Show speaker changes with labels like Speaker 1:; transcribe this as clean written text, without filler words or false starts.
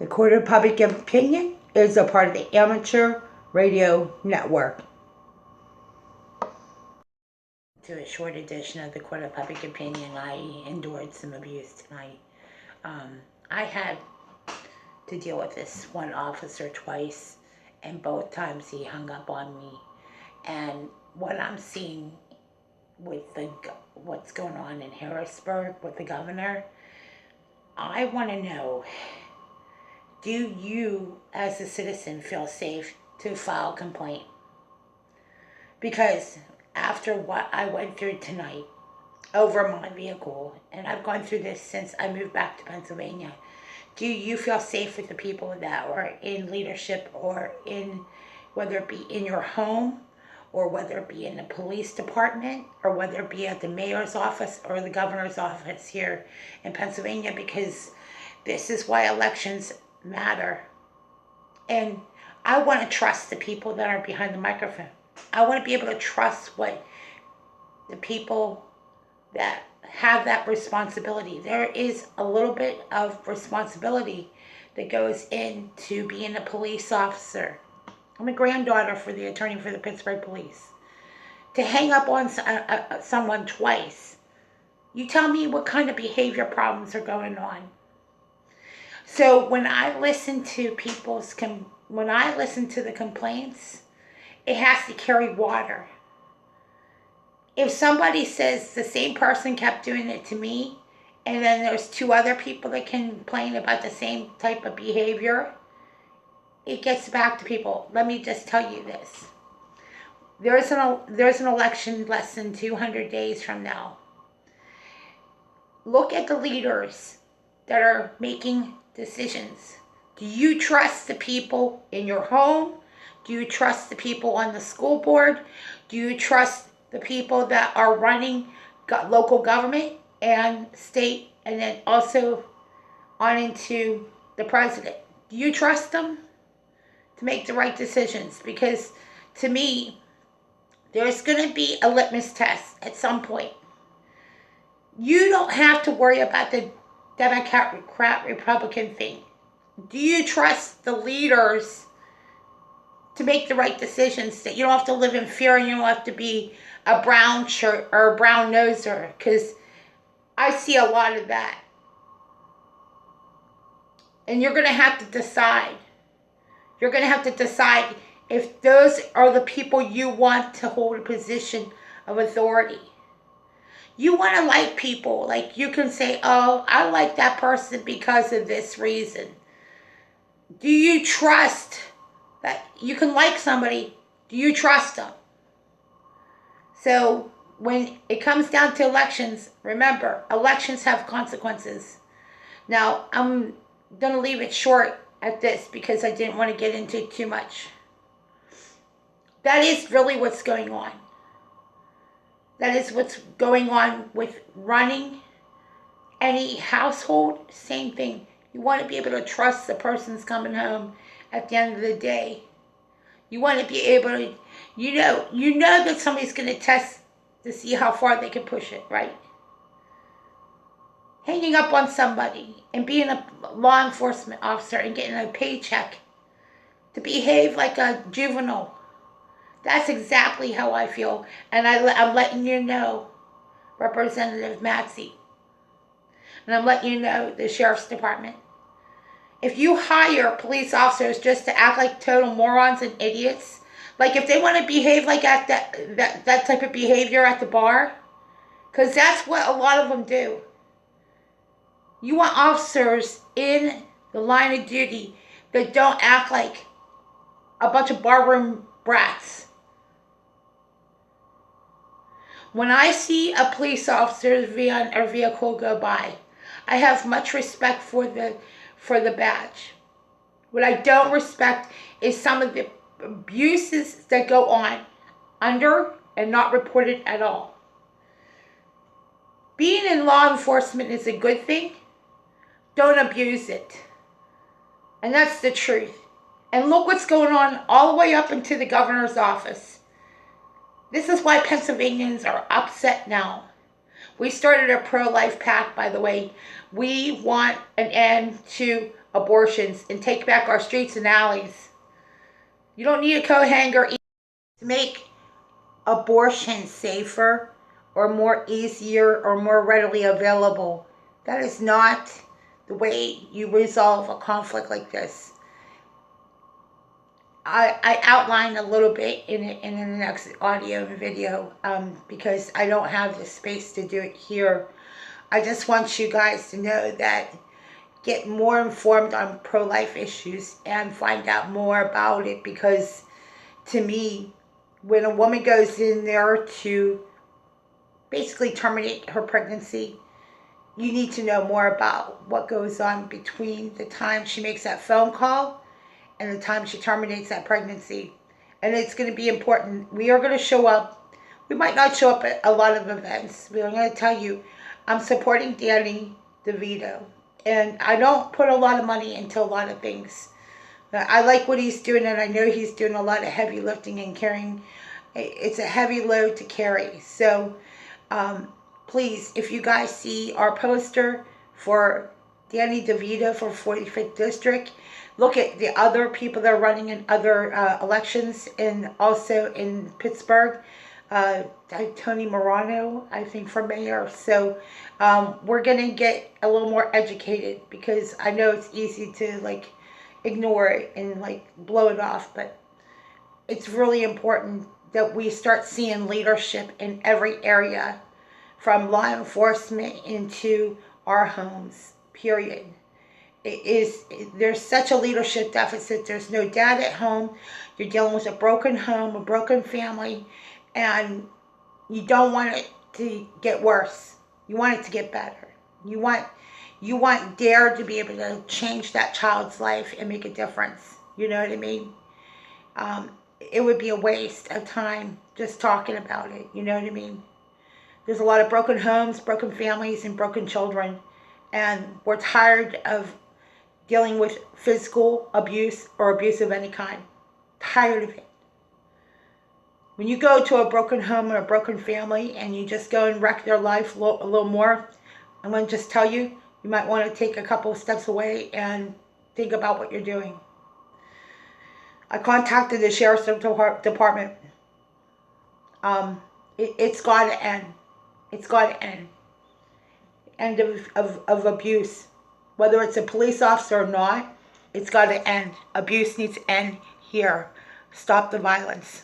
Speaker 1: The Court of Public Opinion is a part of the Amateur Radio Network. To a short edition of the Court of Public Opinion, I endured some abuse tonight. I had to deal with this one officer twice, and both times he hung up on me. And what I'm seeing with what's going on in Harrisburg with the governor, I want to know, do you as a citizen feel safe to file a complaint? Because after what I went through tonight over my vehicle, and I've gone through this since I moved back to Pennsylvania, do you feel safe with the people that are in leadership, or in, whether it be in your home, or whether it be in the police department, or whether it be at the mayor's office or the governor's office here in Pennsylvania? Because this is why elections matter. And I want to trust the people that are behind the microphone. I want to be able to trust what the people that have that responsibility. There is a little bit of responsibility that goes into being a police officer. I'm a granddaughter for the attorney for the Pittsburgh Police. To hang up on someone twice, you tell me what kind of behavior problems are going on. So when I listen to the complaints, it has to carry water. If somebody says the same person kept doing it to me, and then there's two other people that complain about the same type of behavior, it gets back to people. Let me just tell you this. There's an election less than 200 days from now. Look at the leaders that are making decisions. Do you trust the people in your home? Do you trust the people on the school board? Do you trust the people that are running local government and state, and then also on into the president? Do you trust them to make the right decisions? Because to me, there's going to be a litmus test at some point. You don't have to worry about the Democrat Republican thing. Do you trust the leaders to make the right decisions, that you don't have to live in fear, and you don't have to be a brown shirt or a brown noser? Because I see a lot of that. And you're going to have to decide. You're going to have to decide if those are the people you want to hold a position of authority. You want to like people. Like, you can say, oh, I like that person because of this reason. Do you trust that you can like somebody? Do you trust them? So when it comes down to elections, remember, elections have consequences. Now, I'm going to leave it short at this because I didn't want to get into too much. That is really what's going on. That is what's going on with running any household. Same thing. You want to be able to trust the person's coming home at the end of the day. You want to be able to, you know that somebody's going to test to see how far they can push it, right? Hanging up on somebody and being a law enforcement officer and getting a paycheck to behave like a juvenile. That's exactly how I feel. And I'm letting you know, Representative Maxey. And I'm letting you know, the Sheriff's Department. If you hire police officers just to act like total morons and idiots, like if they want to behave like that type of behavior at the bar, because that's what a lot of them do. You want officers in the line of duty that don't act like a bunch of barroom brats. When I see a police officer's vehicle go by, I have much respect for the badge. What I don't respect is some of the abuses that go on under and not reported at all. Being in law enforcement is a good thing. Don't abuse it. And that's the truth. And look what's going on all the way up into the governor's office. This is why Pennsylvanians are upset now. We started a pro-life pact, by the way. We want an end to abortions and take back our streets and alleys. You don't need a coat hanger to make abortion safer or more easier or more readily available. That is not the way you resolve a conflict like this. I outlined a little bit in the next audio and video because I don't have the space to do it here. I just want you guys to know that get more informed on pro-life issues and find out more about it, because to me, when a woman goes in there to basically terminate her pregnancy, you need to know more about what goes on between the time she makes that phone call and the time she terminates that pregnancy. And it's going to be important. We are going to show up. We might not show up at a lot of events, but I'm going to tell you, I'm supporting Danny DeVito. And I don't put a lot of money into a lot of things. I like what he's doing, and I know he's doing a lot of heavy lifting and carrying. It's a heavy load to carry. So please, if you guys see our poster for Danny DeVito for 45th District, look at the other people that are running in other elections, and also in Pittsburgh. Tony Morano, I think, for mayor. So we're going to get a little more educated, because I know it's easy to ignore it and blow it off, but it's really important that we start seeing leadership in every area, from law enforcement into our homes, period. There's such a leadership deficit. There's no dad at home. You're dealing with a broken home, a broken family, and you don't want it to get worse. You want it to get better. You want Dare to be able to change that child's life and make a difference. You know what I mean? It would be a waste of time just talking about it. You know what I mean? There's a lot of broken homes, broken families, and broken children. And we're tired of dealing with physical abuse or abuse of any kind. Tired of it. When you go to a broken home or a broken family and you just go and wreck their life a little more, I'm going to just tell you, you might want to take a couple of steps away and think about what you're doing. I contacted the sheriff's department. It's got to end. It's got to end. End of abuse. Whether it's a police officer or not, it's got to end. Abuse needs to end here. Stop the violence.